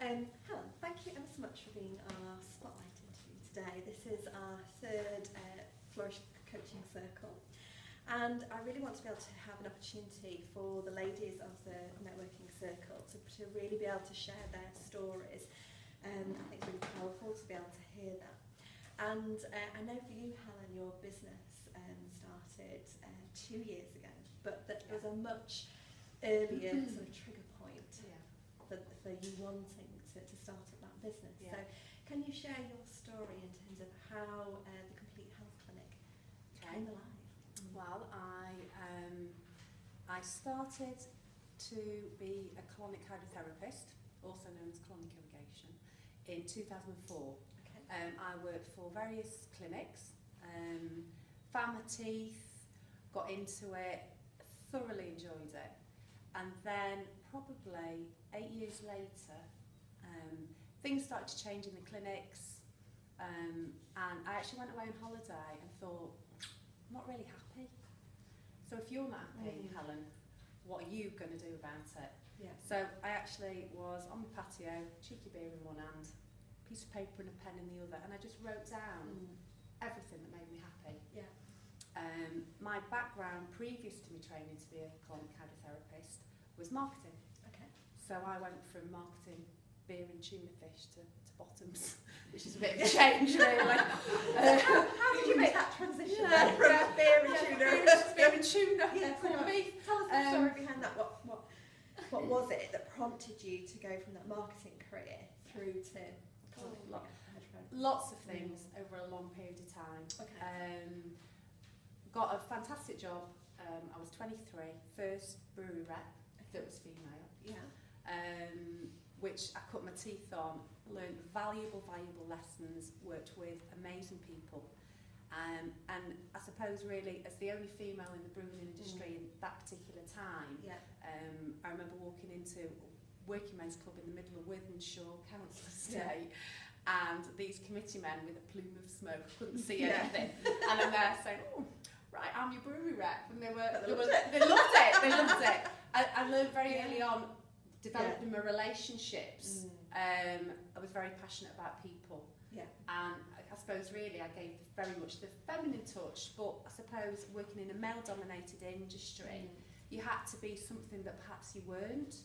Helen, thank you ever so much for being our spotlight interview today. This is our third Flourish coaching circle, and I really want to be able to have an opportunity for the ladies of the networking circle to really be able to share their stories. I think it's really powerful to be able to hear that. And I know for you, Helen, your business started 2 years ago, but that was a much earlier sort of trigger point for you wanting to start up that business. So can you share your story in terms of how the Complete Health Clinic came alive? Well, I started to be a colonic hydrotherapist, also known as colonic irrigation, in 2004. I worked for various clinics, found my teeth, got into it, thoroughly enjoyed it, and then probably 8 years later things started to change in the clinics, and I actually went away on holiday and thought, I'm not really happy. So if you're not happy, Helen, what are you going to do about it? So I actually was on the patio, cheeky beer in one hand, piece of paper and a pen in the other, and I just wrote down everything that made me happy. My background previous to me training to be a colonic hydrotherapist was marketing. So I went from marketing beer and tuna fish to bottoms, which is a bit of a change, really. How did you make that transition from beer and tuna? Beer and tuna, corned beef. Tell us the story behind that. What was it that prompted you to go from that marketing career through to lots of things over a long period of time. Got a fantastic job. I was 23, first brewery rep that was female. Which I cut my teeth on, learned valuable lessons, worked with amazing people. And I suppose really as the only female in the brewing industry in that particular time, I remember walking into working men's club in the middle of Wythenshawe Council Estate, and these committee men with a plume of smoke couldn't see anything, and I'm there saying, "Oh, right, I'm your brewery rep," and they loved it. I learned very early on developing my relationships. I was very passionate about people, and I suppose really I gave very much the feminine touch, but I suppose working in a male-dominated industry, you had to be something that perhaps you weren't.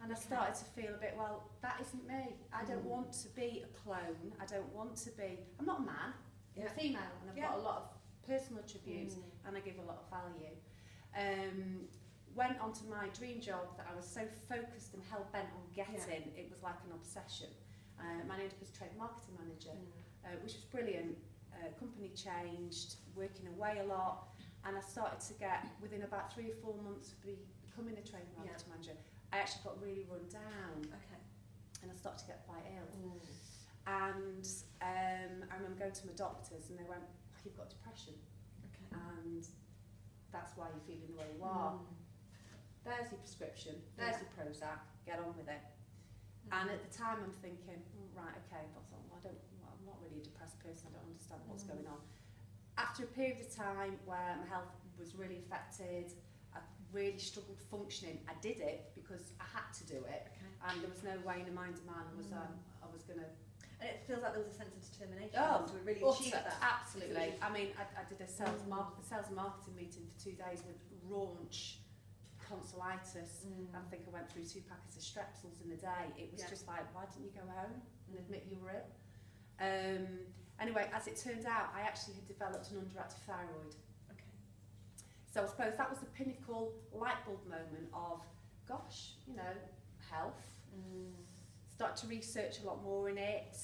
And I started to feel a bit, well, that isn't me. I don't want to be a clone. I don't want to be, I'm not a man, I'm a female, and I've got a lot of personal attributes, and I give a lot of value. Went on to my dream job that I was so focused and hell-bent on getting, it was like an obsession. My ended up as trade marketing manager, which was brilliant. Company changed, working away a lot, and I started to get, within about 3 or 4 months of becoming a trade marketing manager, I actually got really run down, and I started to get quite ill. And I remember going to my doctors, and they went, oh, "You've got depression, and that's why you're feeling the way you are. There's your prescription, there's your Prozac, get on with it." And at the time, I'm thinking, right, okay, but I'm not really a depressed person. I don't understand what's going on. After a period of time where my health was really affected, I really struggled functioning. I did it because I had to do it, and there was no way in a mind of mine I was going to. And it feels like there was a sense of determination to really achieve that. Absolutely. I mean, I did a sales and marketing meeting for 2 days with raunch tonsillitis. I think I went through 2 packets of Strepsils in a day. It was just like, why didn't you go home and admit you were ill? Anyway, as it turned out, I actually had developed an underactive thyroid. So I suppose that was the pinnacle light bulb moment of, gosh, you know, health. Start to research a lot more in it.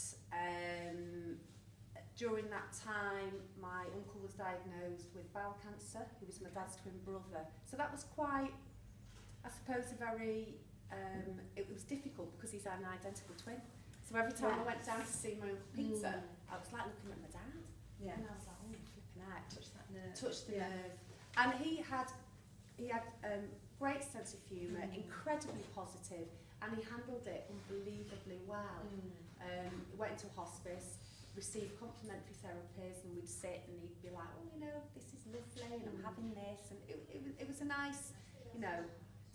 During that time, my uncle was diagnosed with bowel cancer, who was my dad's twin brother. So that was quite, I suppose, a very, it was difficult because he's an identical twin. So every time I went down to see my Uncle Peter, I was like looking at my dad. And I was like, oh, flipping out. Touch that nerve. Touch the nerve. And he had great sense of humour, incredibly positive, and he handled it unbelievably well. Went into hospice, received complementary therapies, and we'd sit and he'd be like, oh, you know, this is lovely, and I'm having this, and it was a nice, you know,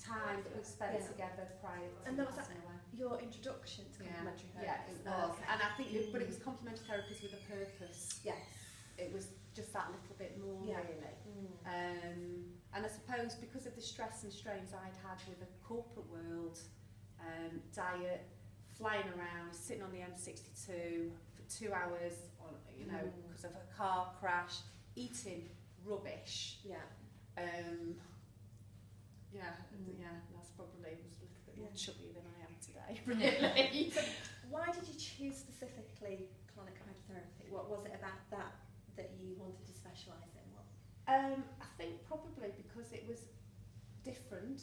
time that we spent together prior to And that was passing away. your introduction to complementary therapies? Yeah, it was. And I think, but it was complementary therapies with a purpose. Yes. It was just that little bit more, really. And I suppose because of the stress and strains I'd had with the corporate world, diet, flying around, sitting on the M62 for 2 hours, on, you know, because of a car crash, eating rubbish. That's probably was a little bit more chubby than I am today, really. So why did you choose specifically colonic hydrotherapy? What was it about that you wanted to specialise in? What? I think probably because it was different.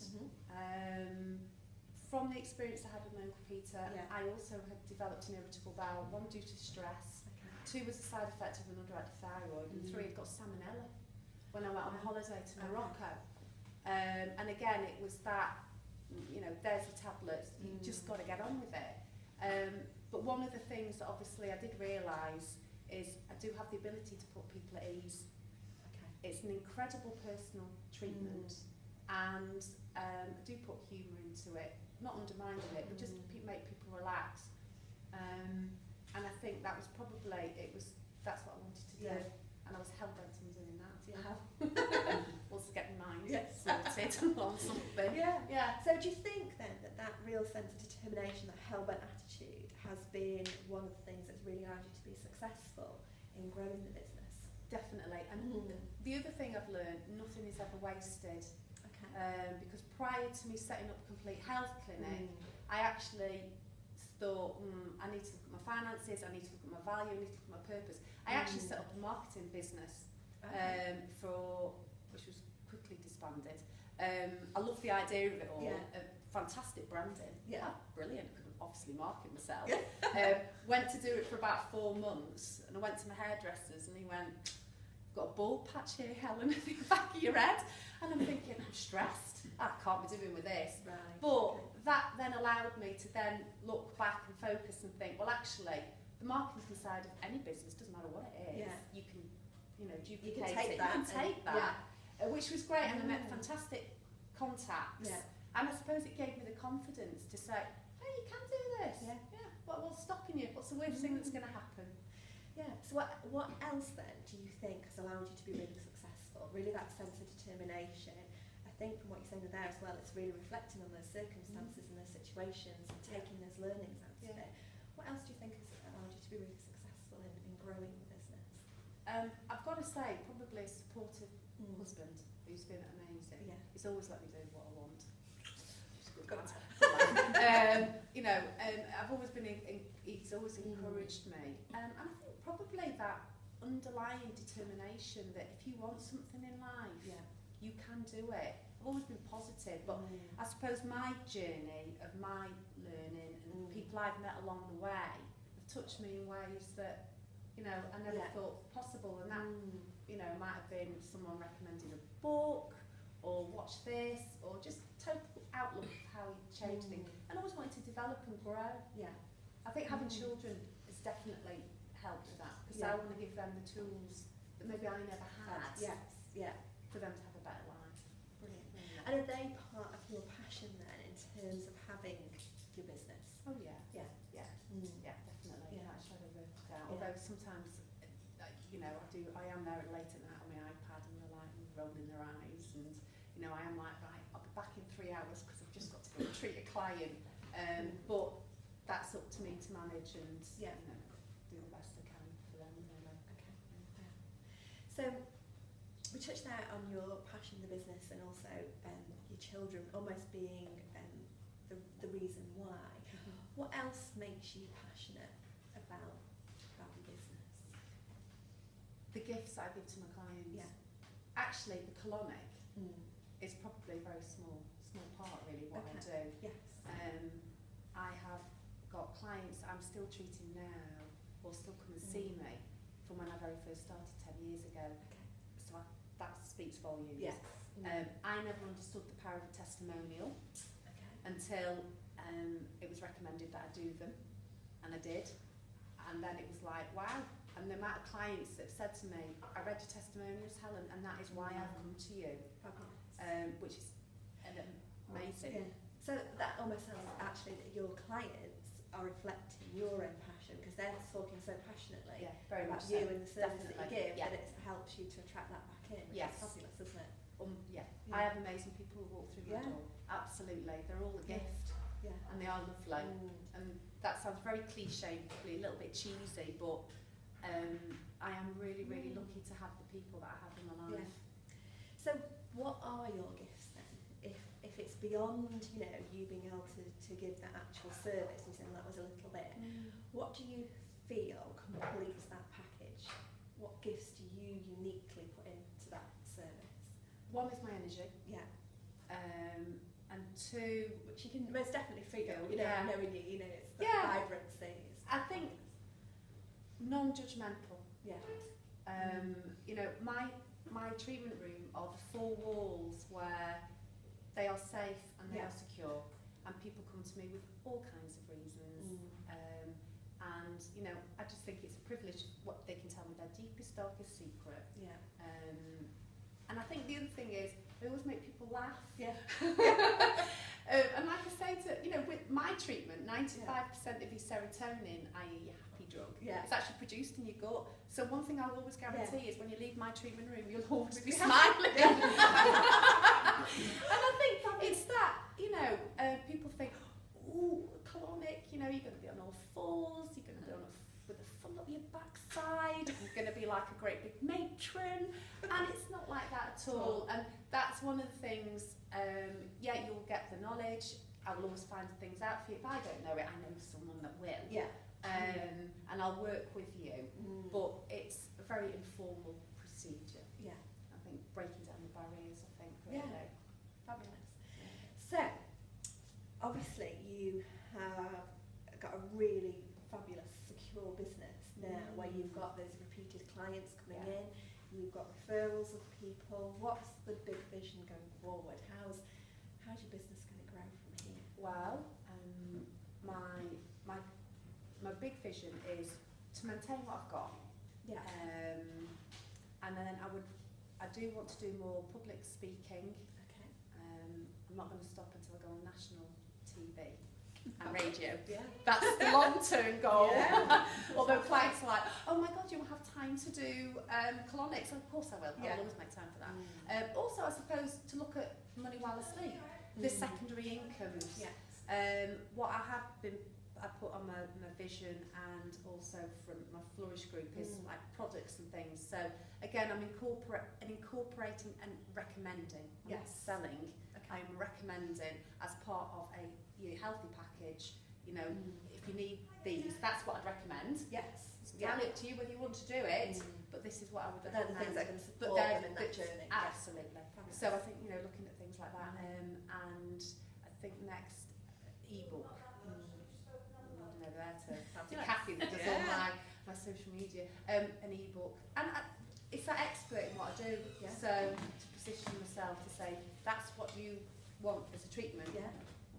From the experience I had with my Uncle Peter, I also had developed an irritable bowel, 1 due to stress, 2 was a side effect of an underactive thyroid, and 3 had got salmonella when I went on holiday to Morocco. And again, it was that, you know, there's the tablets, you just got to get on with it. But one of the things that obviously I did realise is I do have the ability to put people at ease. It's an incredible personal treatment, and I do put humour into it, not undermining it, but just make people relax. And I think that was probably, that's what I wanted to do, and I was hell-bent on doing that. Also get my mind sorted on something. So do you think then that real sense of determination, that hell-bent attitude, has been one of the things that's really allowed you to be successful in growing the business? Definitely. And the other thing I've learned, nothing is ever wasted. Because prior to me setting up a complete health clinic, I actually thought, I need to look at my finances, I need to look at my value, I need to look at my purpose. I actually set up a marketing business which was quickly disbanded. I love the idea of it all. Fantastic branding. Brilliant. Couldn't obviously market myself. Went to do it for about 4 months, and I went to my hairdresser's, and he went, "Got a bald patch here, Helen, at the back of your head." And I'm thinking, I'm stressed. I can't be doing with this. But that then allowed me to then look back and focus and think, well, actually, the marketing side of any business, doesn't matter what it is, you can, you know, duplicate it. You can take that, which was great, and I met fantastic contacts. And I suppose it gave me the confidence to say, hey, you can do this. What's stopping you? What's the worst thing that's going to happen? So what else then do you think has allowed you to be really successful? Really that sense of determination. I think from what you're saying there as well, it's really reflecting on those circumstances and those situations and taking those learnings out of it. What else do you think has allowed you to be really successful in growing the business? I've got to say, probably a supportive husband who's been amazing. He's always let me do what I want. You know, I've always been, he's always encouraged me. And I think probably that underlying determination that if you want something in life, you can do it. I've always been positive, but I suppose my journey of my learning and people I've met along the way have touched me in ways that, you know, I never thought possible. And that, you know, might have been someone recommending a book, or watch this, or just total outlook of how you change things. And I always wanted to develop and grow. I think having children has definitely helped with that, because I want to give them the tools that maybe I never had. For them to have a better life. Brilliant. And are they part of your passion then, in terms of having your business? Oh definitely. That shadow of a doubt. Although sometimes, you know, I am there late at night on my iPad, and they're like rolling their eyes, and you know, I am like, right, I'll be back in 3 hours because I've just got to go and treat a client. But that's up to me to manage and you know, do the best I can for them. Really. So we touched there on your passion in the business, and also your children almost being the reason why. What else makes you passionate about your business? The gifts I give to my clients. Actually, the colonic is probably a very small part, really, what I do. I have got clients I'm still treating now, or still come and see me from when I very first started 10 years ago. So that speaks volumes. I never understood the power of a testimonial until it was recommended that I do them, and I did. And then it was like, wow. And the amount of clients that have said to me, I read your testimonials, Helen, and that is why I've come to you. Which is an Amazing. Yeah. So that almost sounds actually that your clients are reflecting your own passion because they're talking so passionately Yeah, very about much you so. and the service that you Definitely, give yeah. that it helps you to attract that back in, which Yes. is fabulous, isn't it? Yeah. Yeah. I have amazing people who walk through my Yeah. door. Absolutely. They're all a gift Yeah. and they are lovely. And that sounds very cliche, probably a little bit cheesy, but I am really, really lucky to have the people that I have in my life. Yeah. So what are your gifts then? If it's beyond, you know, you being able to give that actual service, you said that was a little bit, what do you feel completes that package? What gifts do you uniquely put into that service? One is my energy. Yeah. And two, Which you can most definitely feel, you know, Yeah. knowing you know, it's that Yeah. vibrancy. It's I think non-judgmental. yeah. You know, my treatment room are the 4 walls where they are safe and they Yeah. are secure, and people come to me with all kinds of reasons. And you know, I just think it's a privilege what they can tell me their deepest, darkest secret. Yeah. And I think the other thing is they always make people laugh. Yeah. And like I say, you know, with my treatment, 95% of your serotonin, i.e. your happy drug, Yeah. it's actually produced in your gut. So one thing I'll always guarantee is when you leave my treatment room, you'll always be smiling. And I think it's that, you know, people think, ooh, colonic, you know, you're going to be on all fours, you're going to be on with a full up your backside, you're going to be like a great big matron, and it's not like that at all. And that's one of the things, yeah, you'll get the knowledge, I will always find things out for you. If I don't know it, I know someone that will. Yeah. And I'll work with you, but it's a very informal procedure. Yeah. I think breaking down the barriers, I think, really. Yeah. Fabulous. So, obviously you have got a really fabulous, secure business now where you've got those repeated clients coming in, you've got referrals of people. What's the big vision going forward? How's your business going to grow from here? Well, my big vision is to maintain what I've got. Yeah. And then I do want to do more public speaking. Okay. I'm not going to stop until I go on national TV and radio. Yeah. That's the long-term goal. Yeah. Although clients are like, oh my God, you won't have time to do colonics. Of course I will. Yeah. I'll always make time for that. Also, I suppose, to look at money while asleep, the secondary incomes. Yes. What I put on my vision and also from my Flourish group is like products and things. So again, I'm incorporating and recommending. I'm not selling. Okay. I'm recommending as part of a healthy package. You know, if you need these, that's what I'd recommend. Yes. It's entirely up to you whether you want to do it, but this is what I would But they're the things recommend. that are going to support them in that journey. Absolutely. Fabulous. So I think, you know, looking at things like that, and I think next ebook. Over there to Kathy that does all my social media, an ebook, and it's that expert in what I do. Yeah. So to position myself to say that's what you want as a treatment. Yeah.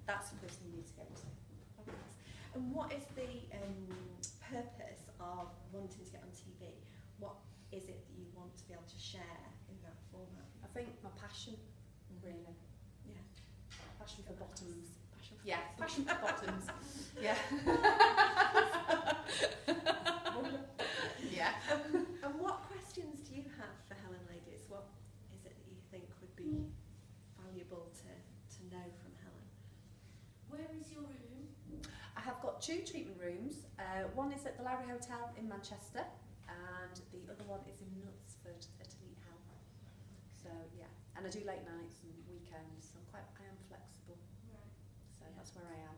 That's the person you need to get into. Fabulous. And what is the purpose of wanting to get on TV? What is it that you want to be able to share in that format? I think my passion, really. Yeah. Passion for bottoms. Passion for Yeah, passion for bottoms. Yeah. Yeah. And what questions do you have for Helen ladies? What is it that you think would be valuable to know from Helen? Where is your room? I have got 2 treatment rooms. One is at the Lowry Hotel in Manchester, and the other one is in Knutsford at Elite Health. So yeah, and I do late nights and weekends. So I am flexible. Right. So that's where I am.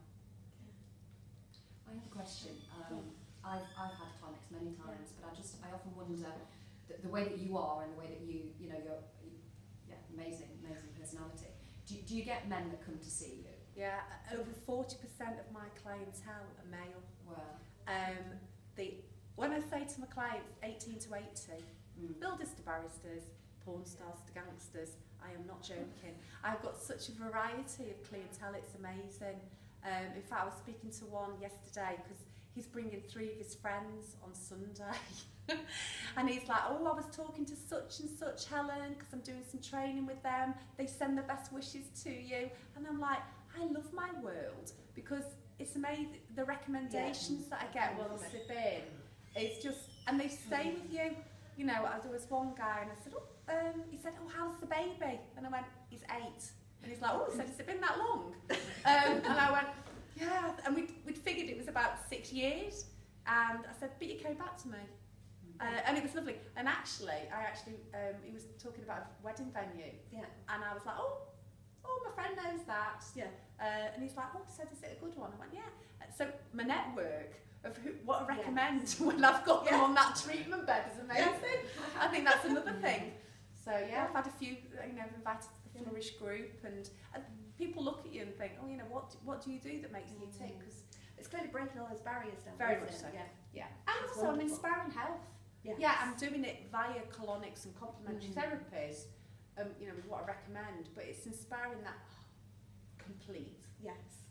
I have a question. I've had clinics many times, but I often wonder the way that you are and the way that you know, you're amazing personality. Do you get men that come to see you? Yeah, over 40% of my clientele are male. Well, when I say to my clients 18 to 80, builders to barristers, porn stars to gangsters, I am not joking. I've got such a variety of clientele, it's amazing. In fact, I was speaking to one yesterday because he's bringing 3 of his friends on Sunday. And he's like, oh, I was talking to such and such, Helen, because I'm doing some training with them. They send the best wishes to you. And I'm like, I love my world, because it's amazing, the recommendations that I get while I slip in. It's just, and they stay with you. You know, there was one guy and I said, he said, oh, how's the baby? And I went, he's 8. And he's like, oh, he said, has it been that long? And I went, yeah. And we'd figured it was about 6 years. And I said, but you came back to me. And it was lovely. And actually, he was talking about a wedding venue. Yeah. And I was like, oh, my friend knows that. Yeah. And he's like, oh, he said, is it a good one? I went, yeah. So my network of what I recommend when I've got them on that treatment bed is amazing. I think that's another thing. So yeah, I've had a few, invited to the Flourish group, and people look at you and think, oh, what do you do that makes you tick? Because it's clearly breaking all those barriers down. Very much so. Yeah. And it's also, wonderful. I'm inspiring health. Yes. Yeah, I'm doing it via colonics and complementary therapies. With what I recommend, but it's inspiring that complete. Yes.